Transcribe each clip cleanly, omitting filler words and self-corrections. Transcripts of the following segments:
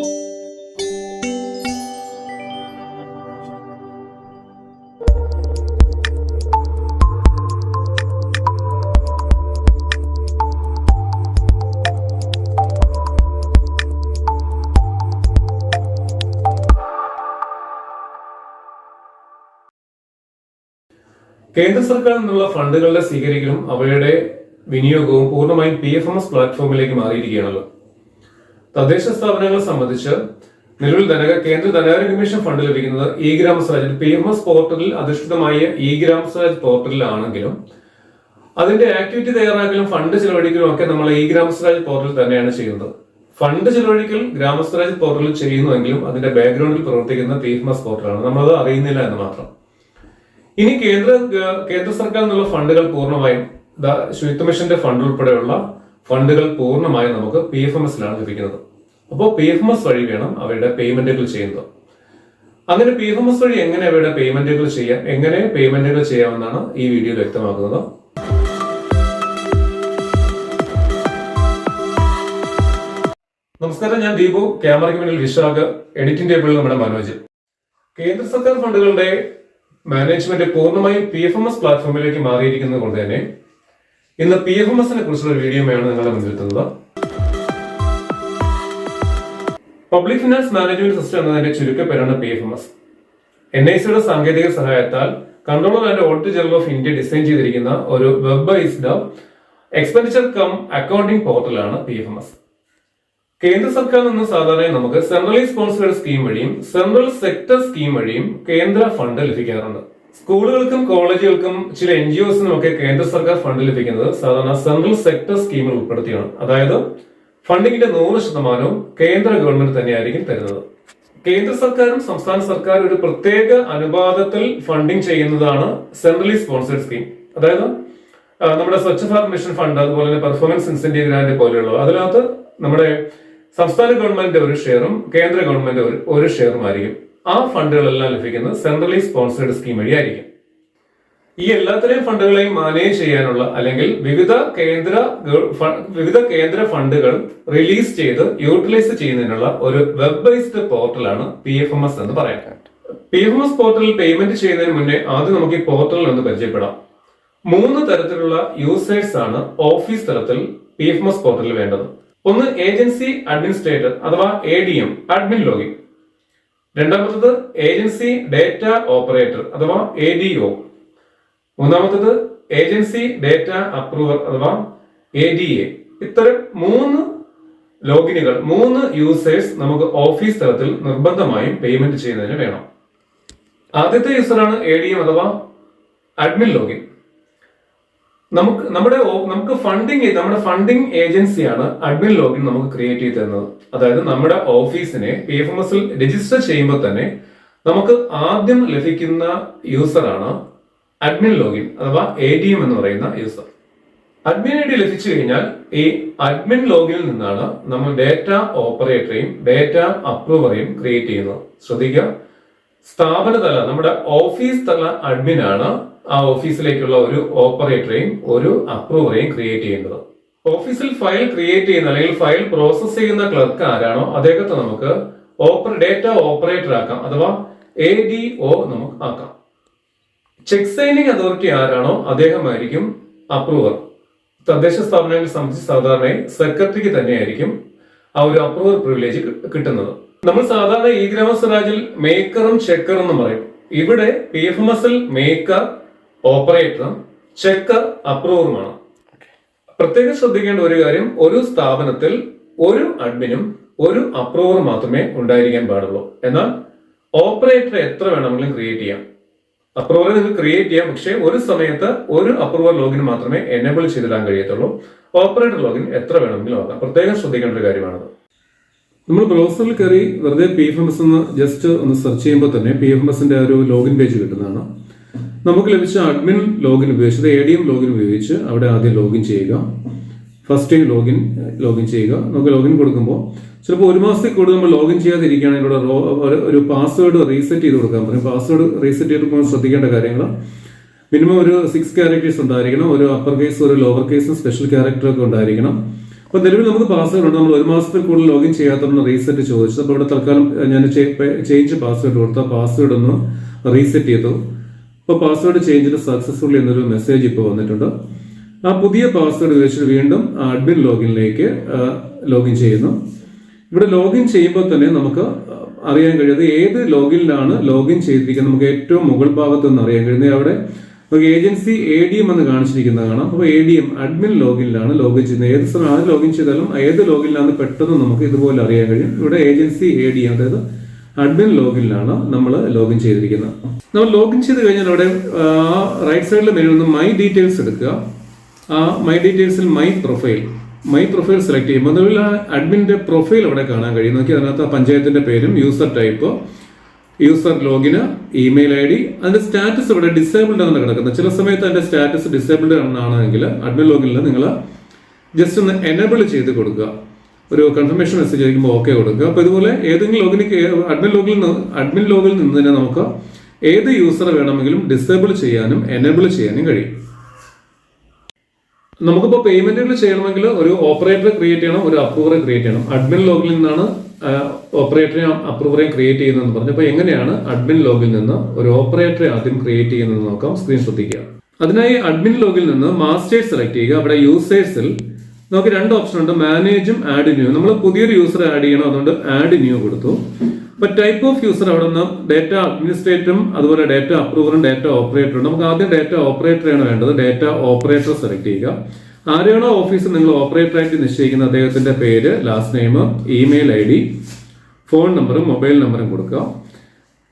കേന്ദ്ര സർക്കാരിൽ നിന്നുള്ള ഫണ്ടുകളുടെ സ്വീകരിക്കലും അവയുടെ വിനിയോഗവും പൂർണ്ണമായും PFMS പ്ലാറ്റ്ഫോമിലേക്ക് മാറിയിരിക്കുകയാണല്ലോ. തദ്ദേശ സ്ഥാപനങ്ങളെ സംബന്ധിച്ച് നിലവിൽ കേന്ദ്ര ധനകാര്യ കമ്മീഷൻ ഫണ്ട് ലഭിക്കുന്നത് ഗ്രാമസ്വരാജ് PFMS പോർട്ടലിൽ അധിഷ്ഠിതമായ ഗ്രാമസ്വരാജ് പോർട്ടലിലാണെങ്കിലും അതിന്റെ ആക്ടിവിറ്റി തയ്യാറാക്കലും ഫണ്ട് ചെലവഴിക്കലും ഒക്കെ നമ്മൾ ഗ്രാമസ്വരാജ് പോർട്ടലിൽ തന്നെയാണ് ചെയ്യുന്നത്. ഫണ്ട് ചെലവഴിക്കൽ ഗ്രാമസ്വരാജ് പോർട്ടലിൽ ചെയ്യുന്നുവെങ്കിലും അതിന്റെ ബാക്ക്ഗ്രൗണ്ടിൽ പ്രവർത്തിക്കുന്ന PFMS പോർട്ടലാണ്. നമ്മളത് അറിയുന്നില്ല എന്ന് മാത്രം. ഇനി കേന്ദ്ര സർക്കാരിൽ നിന്നുള്ള ഫണ്ടുകൾ പൂർണ്ണമായും ശുചിത്വ മിഷന്റെ ഫണ്ട് ഉൾപ്പെടെയുള്ള ഫണ്ടുകൾ പൂർണ്ണമായും നമുക്ക് PFMSലാണ് ലഭിക്കുന്നത്. അപ്പോൾ PFMS വഴി വേണം അവരുടെ പേയ്മെന്റുകൾ ചെയ്യുന്നത്. അങ്ങനെ PFMS വഴി എങ്ങനെ അവരുടെ പേയ്മെന്റുകൾ ചെയ്യാമെന്നാണ് ഈ വീഡിയോയിൽ വ്യക്തമാക്കുന്നത്. നമസ്കാരം, ഞാൻ ദീപു. ക്യാമറയ്ക്ക് മുന്നിൽ വിശാഖ്, എഡിറ്റിംഗ് ടേബിളിൽ നമ്മുടെ മനോജ്. കേന്ദ്ര സർക്കാർ ഫണ്ടുകളുടെ മാനേജ്മെന്റ് പൂർണ്ണമായും PFMS പ്ലാറ്റ്ഫോമിലേക്ക് മാറിയിരിക്കുന്നത് കൊണ്ട് തന്നെ ഇന്ന് PFMSനെ കുറിച്ചുള്ള വീഡിയോയാണ് നിങ്ങളുടെ മുന്നിലെത്തുന്നത്. പബ്ലിക് ഫിനാൻസ് മാനേജ്മെന്റ് സിസ്റ്റം എന്നതിന്റെ ചുരുക്കപ്പേരാണ് PFMS. NICയുടെ സാങ്കേതിക സഹായത്താൽ controller and auditor general of India design ചെയ്തിരിക്കുന്ന ഒരു web based expenditure cum accounting പോർട്ടലാണ് PFMS. കേന്ദ്ര സർക്കാരിൽ നിന്ന് സാധാരണയായി നമുക്ക് സെൻട്രലി സ്പോൺസേഡ് സ്കീം വഴിയും സെൻട്രൽ സെക്ടർ സ്കീം വഴിയും കേന്ദ്ര ഫണ്ട് ലഭിക്കാറുണ്ട്. സ്കൂളുകൾക്കും കോളേജുകൾക്കും ചില NGOസിനും ഒക്കെ കേന്ദ്ര സർക്കാർ ഫണ്ട് ലഭിക്കുന്നത് സാധാരണ സെൻട്രൽ സെക്ടർ സ്കീമിൽ ഉൾപ്പെടുത്തിയാണ്. അതായത് ഫണ്ടിങ്ങിന്റെ 100% കേന്ദ്ര ഗവൺമെന്റ് തന്നെയായിരിക്കും തരുന്നത്. കേന്ദ്ര സർക്കാരും സംസ്ഥാന സർക്കാരും ഒരു പ്രത്യേക അനുപാതത്തിൽ ഫണ്ടിങ് ചെയ്യുന്നതാണ് സെൻട്രലി സ്പോൺസേഡ് സ്കീം. അതായത് നമ്മുടെ സ്വച്ഛ ഭാരത് മിഷൻ ഫണ്ട്, അതുപോലെ തന്നെ പെർഫോമൻസ് ഇൻസെന്റീവ് ഗ്രാന്റ് പോലെയുള്ളത്. അതിനകത്ത് നമ്മുടെ സംസ്ഥാന ഗവൺമെന്റ് ഒരു ഷെയറും കേന്ദ്ര ഗവൺമെന്റ് ഒരു ഷെയറും ആയിരിക്കും. ആ ഫണ്ടുകളെല്ലാം ലഭിക്കുന്നത് സെൻട്രലി സ്പോൺസേഡ് സ്കീം വഴിയായിരിക്കും. ഈ എല്ലാത്തരം ഫണ്ടുകളെയും മാനേജ് ചെയ്യാനുള്ള അല്ലെങ്കിൽ വിവിധ കേന്ദ്ര ഫണ്ടുകൾ റിലീസ് ചെയ്ത് യൂട്ടിലൈസ് ചെയ്യുന്നതിനുള്ള ഒരു വെബ് ബേസ്ഡ് പോർട്ടലാണ് PFMS എന്ന് പറയാം. PFMS പോർട്ടലിൽ പേയ്മെന്റ് ചെയ്യുന്നതിന് മുന്നേ ആദ്യം നമുക്ക് ഈ പോർട്ടലിൽ ഒന്ന് പരിചയപ്പെടാം. 3 തരത്തിലുള്ള യൂസേഴ്സ് ആണ് ഓഫീസ് തലത്തിൽ PFMS പോർട്ടലിൽ വേണ്ടത്. ഒന്ന് ഏജൻസി അഡ്മിനിസ്ട്രേറ്റർ അഥവാ ADM, അഡ്മിൻ ലോഗിൻ. രണ്ടാമത്തത് ഏജൻസി ഡേറ്റ ഓപ്പറേറ്റർ അഥവാ ADO. മൂന്നാമത്തത് ഏജൻസി ഡേറ്റ അപ്രൂവർ അഥവാ ADA. ഇത്തരം 3 ലോഗിനുകൾ, 3 യൂസേഴ്സ് നമുക്ക് ഓഫീസ് തലത്തിൽ നിർബന്ധമായും പേയ്മെന്റ് ചെയ്യുന്നതിന് വേണം. ആദ്യത്തെ യൂസറാണ് ADM അഥവാ അഡ്മിൻ ലോഗിൻ. നമ്മുടെ ഫണ്ടിങ് ഏജൻസിയാണ് അഡ്മിൻ ലോഗിൻ നമുക്ക് ക്രിയേറ്റ് ചെയ്ത് തരുന്നത്. അതായത് നമ്മുടെ ഓഫീസിനെ PFMSൽ രജിസ്റ്റർ ചെയ്യുമ്പോൾ തന്നെ നമുക്ക് ആദ്യം ലഭിക്കുന്ന യൂസറാണ് അഡ്മിൻ ലോഗിൻ അഥവാ ADM എന്ന് പറയുന്ന യൂസർ. അഡ്മിൻ ID ലഭിച്ചു കഴിഞ്ഞാൽ ഈ അഡ്മിൻ ലോഗിനിൽ നിന്നാണ് നമ്മൾ ഡേറ്റ ഓപ്പറേറ്ററെയും ഡേറ്റ അപ്രൂവറെയും ക്രിയേറ്റ് ചെയ്യുന്നത്. ശ്രദ്ധിക്കുക, സ്ഥാപനതല നമ്മുടെ ഓഫീസ് തല അഡ്മിനാണ് ആ ഓഫീസിലേക്കുള്ള ഒരു ഓപ്പറേറ്ററെയും ഒരു അപ്രൂവറെയും ക്രിയേറ്റ് ചെയ്യുന്നത്. ഓഫീസിൽ ഫയൽ ക്രിയേറ്റ് ചെയ്യുന്ന അല്ലെങ്കിൽ ഫയൽ പ്രോസസ് ചെയ്യുന്ന ക്ലർക്ക് ആരാണോ അദ്ദേഹത്തെ നമുക്ക് ഡേറ്റ ഓപ്പറേറ്റർ ആക്കാം അഥവാ ADO നമുക്ക് ആക്കാം. ചെക്ക് സൈനിങ് അതോറിറ്റി ആരാണോ അദ്ദേഹമായിരിക്കും അപ്രൂവർ. തദ്ദേശ സ്ഥാപനങ്ങളെ സംബന്ധിച്ച് സാധാരണയായി സെക്രട്ടറിക്ക് തന്നെയായിരിക്കും ആ ഒരു അപ്രൂവർ പ്രിവിലേജ് കിട്ടുന്നത്. നമ്മൾ സാധാരണ ഗ്രാമസ്വരാജിൽ മേക്കറും ചെക്കറും എന്ന് പറയും. ഇവിടെ PFMSൽ മേക്കർ ഓപ്പറേറ്ററും ചെക്കർ അപ്രൂവറുമാണ്. പ്രത്യേകം ശ്രദ്ധിക്കേണ്ട ഒരു കാര്യം, ഒരു സ്ഥാപനത്തിൽ ഒരു അഡ്മിനും ഒരു അപ്രൂവറും മാത്രമേ ഉണ്ടായിരിക്കാൻ പാടുള്ളൂ. എന്നാൽ ഓപ്പറേറ്ററെ എത്ര വേണമെങ്കിലും ക്രിയേറ്റ് ചെയ്യാം. അപ്രൂവറെ നിങ്ങൾക്ക് ക്രിയേറ്റ് ചെയ്യാം, പക്ഷേ ഒരു സമയത്ത് ഒരു അപ്രൂവർ ലോഗിൻ മാത്രമേ എനേബിൾ ചെയ്തിടാൻ കഴിയത്തുള്ളൂ. ഓപ്പറേറ്റർ ലോഗിൻ എത്ര വേണമെങ്കിലും ആക്കാം. പ്രത്യേകം ശ്രദ്ധിക്കേണ്ട ഒരു കാര്യമാണത്. നമ്മൾ ബ്രൗസറിൽ കയറി വെറുതെ PFMS എന്ന് ജസ്റ്റ് ഒന്ന് സെർച്ച് ചെയ്യുമ്പോൾ തന്നെ PFMSന്റെ ഒരു ലോഗിൻ പേജ് കിട്ടുന്നതാണ്. നമുക്ക് ലഭിച്ച അഡ്മിൻ ലോഗിൻ ഉപയോഗിച്ചത് ADM ലോഗിൻ ഉപയോഗിച്ച് അവിടെ ആദ്യം ലോഗിൻ ചെയ്യുക. ഫസ്റ്റ് ടൈം ലോഗിൻ ചെയ്യുക. നമുക്ക് ലോഗിൻ കൊടുക്കുമ്പോൾ ചിലപ്പോൾ 1 മാസത്തിൽ കൂടുതൽ നമ്മൾ ലോഗിൻ ചെയ്യാതിരിക്കുകയാണെങ്കിൽ ഇവിടെ ഒരു പാസ്വേഡ് റീസെറ്റ് ചെയ്ത് കൊടുക്കാൻ പറയും. പാസ്വേഡ് റീസെറ്റ് ചെയ്ത് ശ്രദ്ധിക്കേണ്ട കാര്യങ്ങൾ, മിനിമം ഒരു 6 ക്യാരക്ടേഴ്സ് ഉണ്ടായിരിക്കണം. ഒരു അപ്പർ കേസ്, ഒരു ലോവർ കേസും സ്പെഷ്യൽ ക്യാരക്ടർ ഒക്കെ ഉണ്ടായിരിക്കണം. അപ്പോൾ നിലവിൽ നമുക്ക് പാസ്വേഡ് ഉണ്ട്. നമ്മൾ 1 മാസത്തിൽ കൂടുതൽ ലോഗിൻ ചെയ്യാത്തതുകൊണ്ട് റീസെറ്റ് ചോദിച്ചു. അപ്പോൾ ഇവിടെ തൽക്കാലം ഞാൻ ചേഞ്ച് പാസ്വേഡ് കൊടുത്ത പാസ്വേഡ് ഒന്ന് റീസെറ്റ് ചെയ്തു. അപ്പോൾ പാസ്വേഡ് ചേഞ്ചിന് സക്സസ്ഫുള്ളി എന്നൊരു മെസ്സേജ് ഇപ്പോൾ വന്നിട്ടുണ്ട്. ആ പുതിയ പാസ്വേഡ് ഉപയോഗിച്ചിട്ട് വീണ്ടും അഡ്മിൻ ലോഗിനിലേക്ക് ലോഗിൻ ചെയ്യുന്നു. ഇവിടെ ലോഗിൻ ചെയ്യുമ്പോൾ തന്നെ നമുക്ക് അറിയാൻ കഴിയുന്നത് ഏത് ലോഗിനിലാണ് ലോഗിൻ ചെയ്തിരിക്കുന്നത്. നമുക്ക് ഏറ്റവും മുകൾ ഭാഗത്ത് നിന്ന് അറിയാൻ കഴിയുന്നത് അവിടെ നമുക്ക് ഏജൻസി ADM എന്ന് കാണിച്ചിരിക്കുന്നത് കാണാം. അപ്പോൾ ADM അഡ്മിൻ ലോഗിനിലാണ് ലോഗിൻ ചെയ്യുന്നത്. ഏത് സമയം ആദ്യം ലോഗിൻ ചെയ്താലും ഏത് ലോഗിനിലാണ് പെട്ടെന്ന് നമുക്ക് ഇതുപോലെ അറിയാൻ കഴിയും. ഇവിടെ ഏജൻസി ADM, അതായത് അഡ്മിൻ ലോഗിനിലാണ് നമ്മൾ ലോഗിൻ ചെയ്തിരിക്കുന്നത്. നമ്മൾ ലോഗിൻ ചെയ്ത് കഴിഞ്ഞാൽ അവിടെ റൈറ്റ് സൈഡിൽ മെനുവിൽ നിന്ന് മൈ ഡീറ്റെയിൽസ് എടുക്കുക. ആ മൈ ഡീറ്റെയിൽസിൽ മൈ പ്രൊഫൈൽ സെലക്ട് ചെയ്യുമ്പോൾ നിലവിൽ അഡ്മിൻ്റെ പ്രൊഫൈൽ അവിടെ കാണാൻ കഴിയും. നോക്കി അതിനകത്ത് പഞ്ചായത്തിന്റെ പേരും യൂസർ ടൈപ്പ്, യൂസർ ലോഗിന്, ഇമെയിൽ ID, അതിന്റെ സ്റ്റാറ്റസ് ഇവിടെ ഡിസേബിൾഡ് ആണ് കിടക്കുന്നത്. ചില സമയത്ത് അതിന്റെ സ്റ്റാറ്റസ് ഡിസേബിൾഡ് ആണെങ്കിൽ അഡ്മിൻ ലോഗിനിൽ നിങ്ങൾ ജസ്റ്റ് ഒന്ന് എനേബിൾ ചെയ്ത് കൊടുക്കുക. ഒരു കൺഫർമേഷൻ മെസ്സേജ് ആയിരിക്കുമ്പോൾ ഓക്കെ കൊടുക്കുക. അപ്പോൾ ഇതുപോലെ ഏതെങ്കിലും അഡ്മിൻ ലോഗിൽ നിന്ന് തന്നെ നമുക്ക് ഏത് യൂസറെ വേണമെങ്കിലും ഡിസേബിൾ ചെയ്യാനും എനേബിൾ ചെയ്യാനും കഴിയും. നമുക്കിപ്പോൾ പേയ്മെന്റുകൾ ചെയ്യണമെങ്കിൽ ഒരു ഓപ്പറേറ്ററെ ക്രിയേറ്റ് ചെയ്യണം, ഒരു അപ്രൂവറെ ക്രിയേറ്റ് ചെയ്യണം. അഡ്മിൻ ലോഗിൽ നിന്നാണ് ഓപ്പറേറ്ററെയും അപ്രൂവറെയും ക്രിയേറ്റ് ചെയ്യുന്നതെന്ന് പറഞ്ഞു. അപ്പോൾ എങ്ങനെയാണ് അഡ്മിൻ ലോഗിൽ നിന്ന് ഒരു ഓപ്പറേറ്ററെ ആദ്യം ക്രിയേറ്റ് ചെയ്യുന്നത് നോക്കാം. സ്ക്രീൻ ശ്രദ്ധിക്കുക. അതിനായി അഡ്മിൻ ലോഗിൽ നിന്ന് മാസ്റ്റേഴ്സ് സെലക്ട് ചെയ്യുക. അവിടെ യൂസേഴ്സിൽ നമുക്ക് 2 ഓപ്ഷൻ ഉണ്ട്, മാനേജും ആഡ് ന്യൂ. നമ്മൾ പുതിയൊരു യൂസർ ആഡ് ചെയ്യണം, അതുകൊണ്ട് ആഡ് ന്യൂ കൊടുത്തു. അപ്പൊ ടൈപ്പ് ഓഫ് യൂസർ അവിടെ നിന്ന് ഡേറ്റ അഡ്മിനിസ്ട്രേറ്ററും അതുപോലെ ഡേറ്റ അപ്രൂവറും ഡേറ്റ ഓപ്പറേറ്ററും. നമുക്ക് ആദ്യം ഡേറ്റ ഓപ്പറേറ്ററാണ് വേണ്ടത്. ഡേറ്റ ഓപ്പറേറ്റർ സെലക്ട് ചെയ്യുക. ആരെയാണോ ഓഫീസിൽ നിങ്ങൾ ഓപ്പറേറ്ററായിട്ട് നിശ്ചയിക്കുന്ന അദ്ദേഹത്തിന്റെ പേര്, last name, email ID, phone നമ്പറും മൊബൈൽ നമ്പറും കൊടുക്കുക.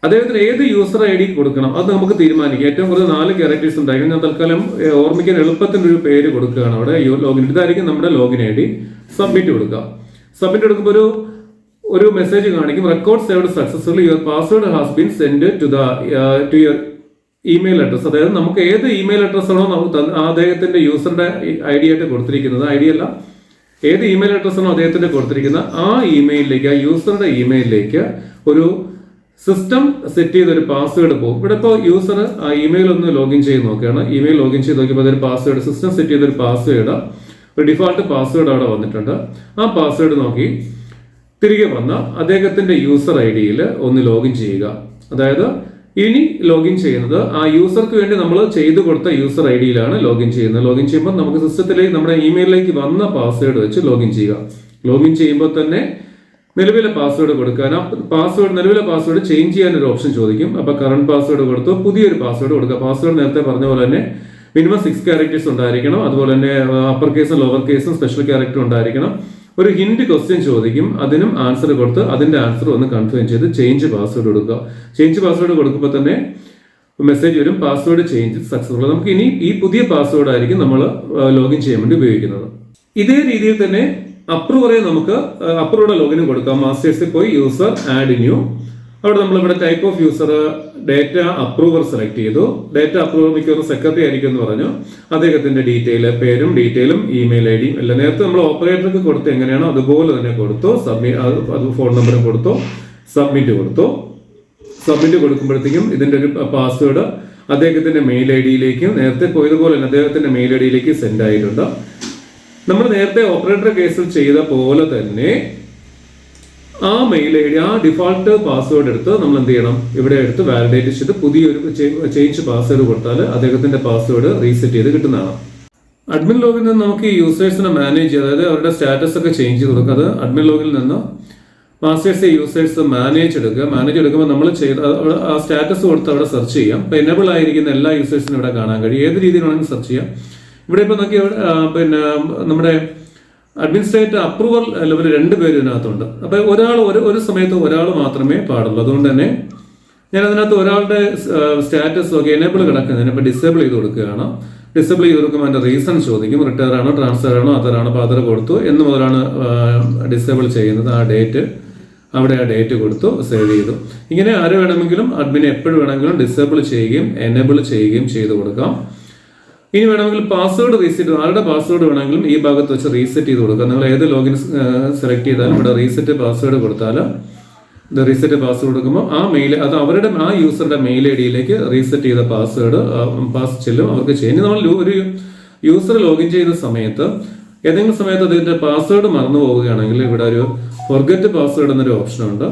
അദ്ദേഹത്തിന് ഏത് യൂസർ ID കൊടുക്കണം അത് നമുക്ക് തീരുമാനിക്കാം. ഏറ്റവും കൂടുതൽ 4 ക്യാരക്ടേഴ്സ് ഉണ്ടായിരിക്കും. ഞാൻ തൽക്കാലം ഓർമ്മിക്കാൻ എളുപ്പത്തിന് ഒരു പേര് കൊടുക്കുകയാണ്. അവിടെ ലോഗിൻ, ഇതായിരിക്കും നമ്മുടെ ലോഗിൻ ID. സബ്മിറ്റ് കൊടുക്കുക. സബ്മിറ്റ് കൊടുക്കുമ്പോൾ ഒരു മെസ്സേജ് കാണിക്കും, record saved successfully, your password has been send to your email address. അതായത് നമുക്ക് ഏത് ഇമെയിൽ അഡ്രസ് ആണോ നമുക്ക് അദ്ദേഹത്തിന്റെ യൂസറിന്റെ ID ആയിട്ട് കൊടുത്തിരിക്കുന്നത്, ID അല്ല, ഏത് ഇമെയിൽ അഡ്രസ് ആണോ അദ്ദേഹത്തിന്റെ കൊടുത്തിരിക്കുന്ന ആ ഇമെയിലിലേക്ക്, ആ യൂസറുടെ ഇമെയിലിലേക്ക് ഒരു സിസ്റ്റം സെറ്റ് ചെയ്തൊരു പാസ്വേഡ് പോകും. ഇവിടെ ഇപ്പോൾ യൂസർ ആ ഇമെയിൽ ഒന്ന് ലോഗിൻ ചെയ്ത് നോക്കുകയാണ്. ഇമെയിൽ ലോഗിൻ ചെയ്ത് നോക്കിയപ്പോൾ അതൊരു പാസ്വേഡ്, സിസ്റ്റം സെറ്റ് ചെയ്തൊരു പാസ്വേഡ്, ഒരു ഡിഫോൾട്ട് പാസ്വേഡ് അവിടെ വന്നിട്ടുണ്ട്. ആ പാസ്വേഡ് നോക്കി തിരികെ വന്ന അദ്ദേഹത്തിന്റെ യൂസർ IDയിൽ ഒന്ന് ലോഗിൻ ചെയ്യുക. അതായത് ഇനി ലോഗിൻ ചെയ്യുന്നത് ആ യൂസർക്ക് വേണ്ടി നമ്മൾ ചെയ്തു കൊടുത്ത യൂസർ IDയിലാണ് ലോഗിൻ ചെയ്യുന്നത്. ലോഗിൻ ചെയ്യുമ്പോൾ നമുക്ക് സിസ്റ്റത്തിലേക്ക് നമ്മുടെ ഇമെയിലിലേക്ക് വന്ന പാസ്വേഡ് വെച്ച് ലോഗിൻ ചെയ്യുക. ലോഗിൻ ചെയ്യുമ്പോൾ തന്നെ നിലവിലെ പാസ്വേഡ് കൊടുക്കാൻ, ആ നിലവിലെ പാസ്വേഡ് ചേഞ്ച് ചെയ്യാൻ ഒരു ഓപ്ഷൻ ചോദിക്കും. അപ്പൊ കറണ്ട് പാസ്വേഡ് കൊടുത്തു പുതിയൊരു പാസ്വേഡ് കൊടുക്കുക. പാസ്വേഡ് നേരത്തെ പറഞ്ഞ പോലെ തന്നെ മിനിമം 6 ക്യാരക്ടേഴ്സ് ഉണ്ടായിരിക്കണം. അതുപോലെ തന്നെ അപ്പർ കേസും ലോവർ കേസും സ്പെഷ്യൽ ക്യാരക്ടർ ഉണ്ടായിരിക്കണം. ഒരു ഹിന്റ് ക്വസ്റ്റ്യൻ ചോദിക്കും, അതിനും ആൻസർ കൊടുത്ത് അതിന്റെ ആൻസർ ഒന്ന് കൺഫേം ചെയ്ത് ചേഞ്ച് പാസ്വേഡ് കൊടുക്കുക. ചേഞ്ച് പാസ്വേഡ് കൊടുക്കുമ്പോൾ തന്നെ മെസ്സേജ് വരും, പാസ്വേഡ് ചേഞ്ച് സക്സസ്ഫുൾ. നമുക്ക് ഇനി ഈ പുതിയ പാസ്വേഡ് ആയിരിക്കും നമ്മൾ ലോഗിൻ ചെയ്യാൻ വേണ്ടി ഉപയോഗിക്കുന്നത്. ഇതേ രീതിയിൽ തന്നെ അപ്രൂവറെ നമുക്ക് അപ്രൂവറുടെ ലോഗിനും കൊടുക്കാം. മാസ്റ്റേഴ്സിൽ പോയി യൂസർ ആഡ് ന്യൂ, അവിടെ നമ്മളിവിടെ type of user data approver select ചെയ്തു. ഡേറ്റ അപ്രൂവർ മിക്കവാറും സെക്രട്ടറി ആയിരിക്കും എന്ന് പറഞ്ഞു. അദ്ദേഹത്തിന്റെ പേരും ഡീറ്റെയിലും ഇമെയിൽ ID എല്ലാം നേരത്തെ നമ്മൾ ഓപ്പറേറ്റർക്ക് കൊടുത്ത് എങ്ങനെയാണോ അതുപോലെ തന്നെ കൊടുത്തു. അത് ഫോൺ നമ്പറും കൊടുത്തു, സബ്മിറ്റ് കൊടുത്തു. സബ്മിറ്റ് കൊടുക്കുമ്പോഴത്തേക്കും ഇതിന്റെ ഒരു പാസ്വേഡ് അദ്ദേഹത്തിന്റെ മെയിൽ IDയിലേക്കും നേരത്തെ പോയതുപോലെ തന്നെ അദ്ദേഹത്തിന്റെ മെയിൽ IDയിലേക്ക് സെൻഡ് ആയിട്ടുണ്ട്. നമ്മൾ നേരത്തെ ഓപ്പറേറ്റർ കേസിൽ ചെയ്ത പോലെ തന്നെ ആ മെയിൽ ID, ആ ഡിഫോൾട്ട് പാസ്വേഡ് എടുത്ത് നമ്മൾ എന്ത് ചെയ്യണം, ഇവിടെ എടുത്ത് വാലിഡേറ്റ് ചെയ്ത് പുതിയൊരു ചേഞ്ച് പാസ്വേഡ് കൊടുത്താൽ അദ്ദേഹത്തിന്റെ പാസ്വേഡ് റീസെറ്റ് ചെയ്ത് കിട്ടുന്നതാണ്. അഡ്മിൻ ലോഗിൽ നിന്ന് നമുക്ക് ഈ യൂസേഴ്സിനെ മാനേജ് ചെയ്യുക, അതായത് അവരുടെ സ്റ്റാറ്റസ് ഒക്കെ ചേഞ്ച് ചെയ്ത് കൊടുക്കുക. അത് അഡ്മിൻ ലോഗിൽ നിന്ന് മാസ്റ്റേഴ്സ് യൂസേഴ്സ് മാനേജ് എടുക്കുമ്പോൾ നമ്മൾ ചെയ്ത് ആ സ്റ്റാറ്റസ് കൊടുത്ത് അവിടെ സെർച്ച് ചെയ്യാം. ഇപ്പൊ എനേബിൾ ആയിരിക്കുന്ന എല്ലാ യൂസേഴ്സിനും ഇവിടെ കാണാൻ കഴിയും. ഏത് രീതിയിൽ വേണമെങ്കിൽ സെർച്ച് ചെയ്യാം. ഇവിടെ ഇപ്പൊ നോക്കി പിന്നെ നമ്മുടെ അഡ്മിനിസ്ട്രേറ്റർ അപ്രൂവൽ ലെവൽ 2 പേര് ഇതിനകത്തുണ്ട്. അപ്പൊ ഒരു സമയത്ത് ഒരാൾ മാത്രമേ പാടുള്ളൂ. അതുകൊണ്ട് തന്നെ ഞാൻ അതിനകത്ത് ഒരാളുടെ സ്റ്റാറ്റസ് നോക്കി എനേബിൾ കിടക്കുന്നതിന് ഇപ്പൊ ഡിസേബിൾ ചെയ്ത് കൊടുക്കുകയാണ്. ഡിസേബിൾ ചെയ്ത് കൊടുക്കുമ്പോൾ അതിന്റെ റീസൺ ചോദിക്കും, റിട്ടയർ ആണോ ട്രാൻസ്ഫർ ആണോ അതറാണോ, അപ്പൊ അതർ കൊടുത്തു എന്ന് മുതലാണ് ഡിസേബിൾ ചെയ്യുന്നത്. ആ ഡേറ്റ് കൊടുത്തു, സേവ് ചെയ്തു. ഇങ്ങനെ ആര് വേണമെങ്കിലും അഡ്മിനെ എപ്പോഴും വേണമെങ്കിലും ഡിസേബിൾ ചെയ്യുകയും എനേബിൾ ചെയ്യുകയും ചെയ്ത് കൊടുക്കാം. ഇനി വേണമെങ്കിൽ പാസ്വേഡ് റീസെറ്റ്, ആരുടെ പാസ്വേഡ് വേണമെങ്കിലും ഈ ഭാഗത്ത് വെച്ച് റീസെറ്റ് ചെയ്ത് കൊടുക്കുക. നിങ്ങൾ ഏത് ലോഗിൻ സെലക്ട് ചെയ്താലും ഇവിടെ റീസെറ്റ് പാസ്വേഡ് കൊടുത്താൽ ഇത് റീസെറ്റ് പാസ്വേഡ് കൊടുക്കുമ്പോൾ ആ മെയിൽ, അത് അവരുടെ ആ യൂസറുടെ മെയിൽ IDയിലേക്ക് റീസെറ്റ് ചെയ്ത പാസ്വേഡ് ചെല്ലും, അവർക്ക് ചെയ്യും. നമ്മൾ ഒരു യൂസർ ലോഗിൻ ചെയ്യുന്ന സമയത്ത് ഏതെങ്കിലും സമയത്ത് അതിൻ്റെ പാസ്വേഡ് മറന്നു പോവുകയാണെങ്കിൽ ഇവിടെ ഒരു ഫൊർഗെറ്റ് പാസ്വേഡ് എന്നൊരു ഓപ്ഷൻ ഉണ്ട്.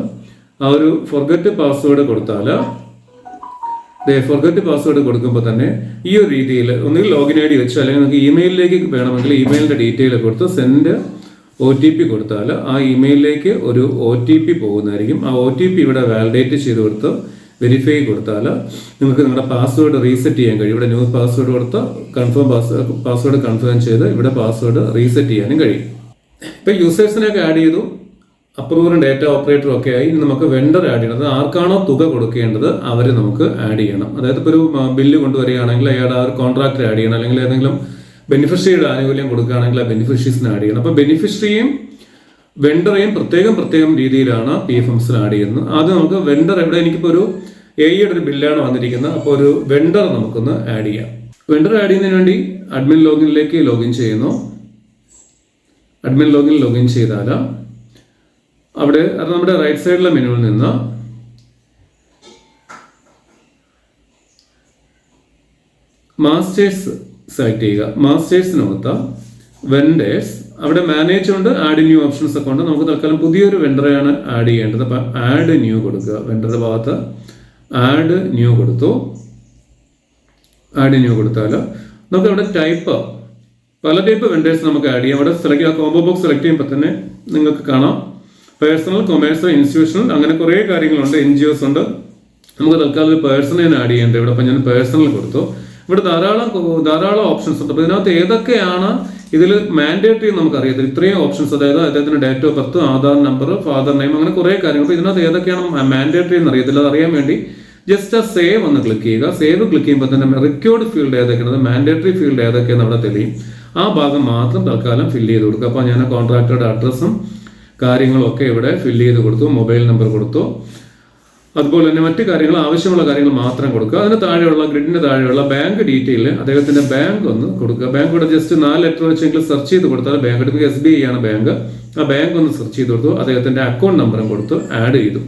ആ ഒരു ഫൊർഗെറ്റ് പാസ്വേഡ് കൊടുത്താൽ ഫൊർഗെറ്റ് പാസ്വേഡ് കൊടുക്കുമ്പോൾ തന്നെ ഈ ഒരു രീതിയിൽ ഒന്നുകിൽ ലോഗിൻ ഐ ഡി വെച്ച് അല്ലെങ്കിൽ നമുക്ക് ഇമെയിലിലേക്ക് വേണമെങ്കിൽ ഇമെയിലിൻ്റെ ഡീറ്റെയിൽ കൊടുത്ത് സെൻഡ് OTP കൊടുത്താൽ ആ ഇമെയിലിലേക്ക് ഒരു OTP പോകുന്നതായിരിക്കും. ആ OTP ഇവിടെ വാലിഡേറ്റ് ചെയ്ത് കൊടുത്ത് വെരിഫൈ കൊടുത്താൽ നിങ്ങൾക്ക് നിങ്ങളുടെ പാസ്വേഡ് റീസെറ്റ് ചെയ്യാൻ കഴിയും. ഇവിടെ ന്യൂ പാസ്വേഡ് കൊടുത്ത് പാസ്വേഡ് കൺഫേം ചെയ്ത് ഇവിടെ പാസ്വേഡ് റീസെറ്റ് ചെയ്യാനും കഴിയും. ഇപ്പം യൂസേഴ്സിനെയൊക്കെ ആഡ് ചെയ്തു, അപ്രൂവറും ഡേറ്റ ഓപ്പറേറ്ററും ഒക്കെ ആയി. ഇനി നമുക്ക് വെണ്ടർ ആഡ് ചെയ്യണം. അത് ആർക്കാണോ തുക കൊടുക്കേണ്ടത് അവരെ നമുക്ക് ആഡ് ചെയ്യണം. അതായത് ഇപ്പോൾ ഒരു ബില്ല് കൊണ്ടുവരികയാണെങ്കിൽ അയാളുടെ ആ ഒരു കോൺട്രാക്ടർ ആഡ് ചെയ്യണം, അല്ലെങ്കിൽ ഏതെങ്കിലും ബെനിഫിഷ്യറിയുടെ ആനുകൂല്യം കൊടുക്കുകയാണെങ്കിൽ ആ ബെനിഫിഷ്യറീസിനെ ആഡ് ചെയ്യണം. അപ്പോൾ ബെനിഫിഷ്യറിയും വെണ്ടറേയും പ്രത്യേകം രീതിയിലാണ് PFMS ആഡ് ചെയ്യുന്നത്. ആദ്യം നമുക്ക് വെണ്ടർ, ഇവിടെ എനിക്കിപ്പോൾ ഒരു AEയുടെ ഒരു ബില്ലാണ് വന്നിരിക്കുന്നത്. അപ്പോൾ ഒരു വെണ്ടർ നമുക്കൊന്ന് ആഡ് ചെയ്യാം. വെണ്ടർ ആഡ് ചെയ്യുന്നതിന് വേണ്ടി അഡ്മിൻ ലോഗിനിലേക്ക് ലോഗിൻ ചെയ്യുന്നു. അഡ്മിൻ ലോഗിൻ ചെയ്താൽ അവിടെ നമ്മുടെ റൈറ്റ് സൈഡിലെ മെനുവിൽ നിന്ന് മാസ്റ്റേഴ്സ് സെലക്ട് ചെയ്യുക. മാസ്റ്റേഴ്സിനകത്ത് വെൻഡേഴ്സ്, അവിടെ മാനേജ് ഉണ്ട്, ആഡ് ന്യൂ ഓപ്ഷൻസ് ഒക്കെ ഉണ്ട്. നമുക്ക് തൽക്കാലം പുതിയൊരു വെണ്ടറെയാണ് ആഡ് ചെയ്യേണ്ടത്. അപ്പം ആഡ് ന്യൂ കൊടുക്കുക. വെണ്ടറുടെ ഭാഗത്ത് ആഡ് ന്യൂ കൊടുത്തു. ആഡ് ന്യൂ കൊടുത്താൽ നമുക്ക് അവിടെ ടൈപ്പ്, പല ടൈപ്പ് വെണ്ടേഴ്സ് നമുക്ക് ആഡ് ചെയ്യാം. അവിടെ സെലക്ട് ചെയ്യുക. കോംബോ ബോക്സ് സെലക്ട് ചെയ്യുമ്പോൾ തന്നെ നിങ്ങൾക്ക് കാണാം പേഴ്സണൽ, കൊമേഴ്സ്യൽ, ഇൻസ്റ്റിറ്റ്യൂഷണൽ, അങ്ങനെ കുറേ കാര്യങ്ങളുണ്ട്. NGOs ഉണ്ട്. നമുക്ക് തൽക്കാലം ഒരു പേഴ്സണലിനെ ആഡ് ചെയ്യേണ്ടത്. ഇവിടെ അപ്പം ഞാൻ പേഴ്സണൽ കൊടുത്തു. ഇവിടെ ധാരാളം ഓപ്ഷൻസ് ഉണ്ട്. അപ്പോൾ ഇതിനകത്ത് ഏതൊക്കെയാണ് ഇതിൽ മാൻഡേറ്ററി നമുക്കറിയത്തില്ല. ഇത്രയും ഓപ്ഷൻസ്, അതായത് അദ്ദേഹത്തിന്റെ date of birth, Aadhaar number, father name, അങ്ങനെ കുറേ കാര്യങ്ങൾ. അപ്പോൾ ഇതിനകത്ത് ഏതൊക്കെയാണ് മാൻഡേറ്ററി എന്ന് അറിയത്തില്ല. അത് അറിയാൻ വേണ്ടി ജസ്റ്റ് ആ സേവ് ഒന്ന് ക്ലിക്ക് ചെയ്യുക. സേവ് ക്ലിക്ക് ചെയ്യുമ്പോൾ തന്നെ റെക്കോർഡ് ഫീൽഡ് ഏതൊക്കെയാണ്, മാൻഡേറ്ററി ഫീൽഡ് ഏതൊക്കെയാണ് അവിടെ തെളിയും. ആ ഭാഗം മാത്രം തൽക്കാലം ഫില്ല് ചെയ്ത് കൊടുക്കുക. അപ്പോൾ ഞാൻ കോൺട്രാക്ടറുടെ അഡ്രസ്സും കാര്യങ്ങളൊക്കെ ഇവിടെ ഫില്ല് ചെയ്ത് കൊടുത്തു. മൊബൈൽ നമ്പർ കൊടുത്തു. അതുപോലെ തന്നെ മറ്റു കാര്യങ്ങൾ, ആവശ്യമുള്ള കാര്യങ്ങൾ മാത്രം കൊടുക്കുക. അതിന് താഴെയുള്ള ഗ്രിഡിന് താഴെയുള്ള ബാങ്ക് ഡീറ്റെയിൽ, അദ്ദേഹത്തിന്റെ ബാങ്ക് ഒന്ന് കൊടുക്കുക. ബാങ്ക് കൂടെ ജസ്റ്റ് 4 ലെറ്റർ വെച്ചെങ്കിലും സെർച്ച് ചെയ്ത് കൊടുത്താൽ ബാങ്ക് എടുക്കുക. SBI ആണ് ബാങ്ക്. ആ ബാങ്ക് ഒന്ന് സെർച്ച് ചെയ്ത് കൊടുത്തു. അദ്ദേഹത്തിന്റെ അക്കൗണ്ട് നമ്പറും കൊടുത്ത് ആഡ് ചെയ്തു.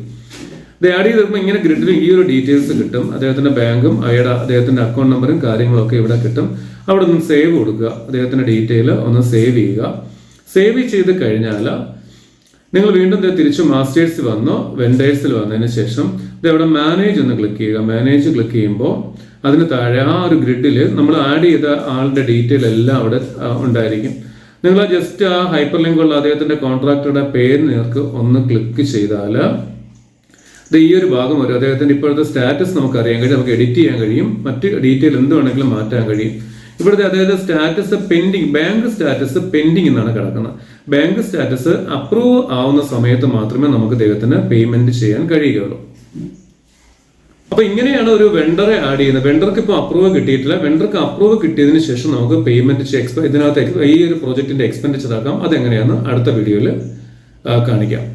ഇത് ആഡ് ചെയ്ത് വരുമ്പോൾ ഇങ്ങനെ ഗ്രിഡിൽ ഈ ഒരു ഡീറ്റെയിൽസ് കിട്ടും. അദ്ദേഹത്തിന്റെ ബാങ്കും അദ്ദേഹത്തിന്റെ അക്കൗണ്ട് നമ്പറും കാര്യങ്ങളൊക്കെ ഇവിടെ കിട്ടും. അവിടെ ഒന്ന് സേവ് കൊടുക്കുക. അദ്ദേഹത്തിന്റെ ഡീറ്റെയിൽ ഒന്ന് സേവ് ചെയ്യുക. സേവ് ചെയ്ത് കഴിഞ്ഞാൽ നിങ്ങൾ വീണ്ടും തിരിച്ച് മാസ്റ്റേഴ്സ് വന്നോ വെൻഡേഴ്സിൽ വന്നതിന് ശേഷം ഇതവിടെ മാനേജ് ഒന്ന് ക്ലിക്ക് ചെയ്യുക. മാനേജ് ക്ലിക്ക് ചെയ്യുമ്പോൾ അതിന് താഴെ ആ ഒരു ഗ്രിഡിൽ നമ്മൾ ആഡ് ചെയ്ത ആളുടെ ഡീറ്റെയിൽ എല്ലാം അവിടെ ഉണ്ടായിരിക്കും. നിങ്ങൾ ജസ്റ്റ് ആ ഹൈപ്പർ ലിങ്കുള്ള അദ്ദേഹത്തിന്റെ കോൺട്രാക്ടറുടെ പേര് നേർക്ക് ഒന്ന് ക്ലിക്ക് ചെയ്താൽ ഇത് ഈ ഒരു ഭാഗം വരും. അദ്ദേഹത്തിന്റെ ഇപ്പോഴത്തെ സ്റ്റാറ്റസ് നമുക്ക് അറിയാൻ കഴിയും. നമുക്ക് എഡിറ്റ് ചെയ്യാൻ കഴിയും. മറ്റ് ഡീറ്റെയിൽ എന്ത് വേണമെങ്കിലും മാറ്റാൻ കഴിയും. ഇവിടുത്തെ അതായത് status pending, bank status pending എന്നാണ് കിടക്കുന്നത്. ബാങ്ക് സ്റ്റാറ്റസ് അപ്രൂവ് ആവുന്ന സമയത്ത് മാത്രമേ നമുക്ക് അദ്ദേഹത്തിന് പേയ്മെന്റ് ചെയ്യാൻ കഴിയുകയുള്ളൂ. അപ്പൊ ഇങ്ങനെയാണ് ഒരു വെണ്ടറെ ആഡ് ചെയ്യുന്നത്. വെണ്ടർക്ക് ഇപ്പോൾ അപ്രൂവ് കിട്ടിയിട്ടില്ല. വെണ്ടർക്ക് അപ്രൂവ് കിട്ടിയതിന് ശേഷം നമുക്ക് പേയ്മെന്റ് ഇതിനകത്ത് ഈ ഒരു പ്രോജക്റ്റിന്റെ എക്സ്പെൻഡിച്ചർ ആക്കാം. അതെങ്ങനെയാണെന്ന് അടുത്ത വീഡിയോയിൽ കാണിക്കാം.